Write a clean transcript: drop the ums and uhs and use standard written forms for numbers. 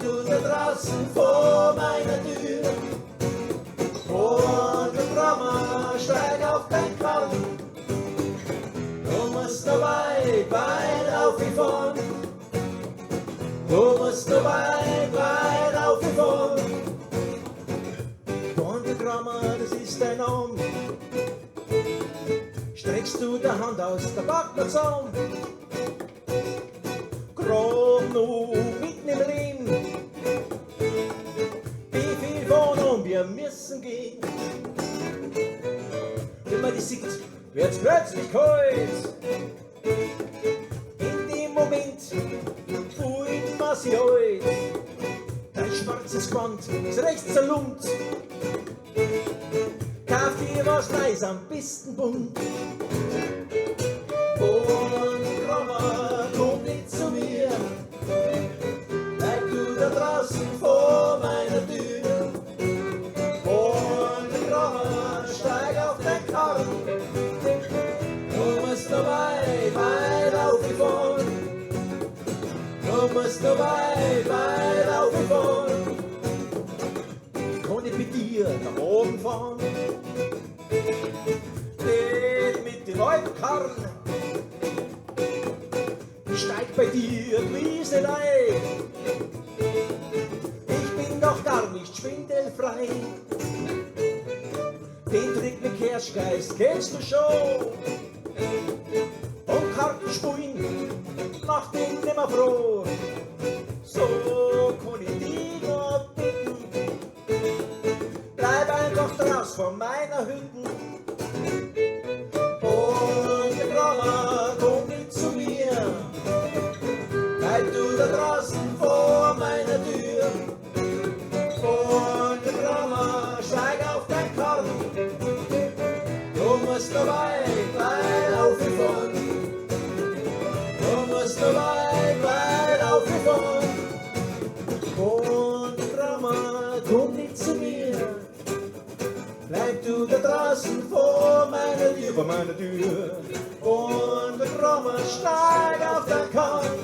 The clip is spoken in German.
du da draußen vor meiner Tür. Und der Drama, steig auf dein Karren. Du musst noch weit, weit aufgefahren. Du musst noch weit, weit aufgefahren. Und der Drama, das ist dein Name. Streckst du die Hand aus, da packt man zusammen. Grob noch mitten im Leben. Wie viel von uns wir müssen gehen. Wenn man die sieht, wird's plötzlich kalt. In dem Moment fühlt man sich alt. Dein schwarzes Gewand ist recht zerlumpt. Kauf dir was Neues, am besten bunt. Und Drama, komm nicht zu mir. Bleib du da draußen vor meiner Tür. Und Drama, steig auf dein Karren. Du musst noch weit, weit aufgefahren. Du musst noch weit, weit aufgefahren. Kann ich mit dir nach oben fahren? Geht mit dem alten Karren. Ich steig bei dir die Wiese ein. Ich bin doch gar nicht schwindelfrei. Den Trick mit Kirschgeist kennst du schon. Und Karten spielen macht ihn nimmer froh. So kann ich dich noch bitten. Bleib einfach draus von meiner Hütte. Und der Drama, komm nicht zu mir. Bleib du da draußen vor meiner Tür. Und der Drama, steig auf dein Karren. Du musst noch weit, weit aufgefahren. Du musst noch weit, weit aufgefahren. Und der Drama, komm nicht zu mir. Bleib du da draußen vor meiner Tür, vor meiner Tür. Und der Drama, steig auf dein Karren.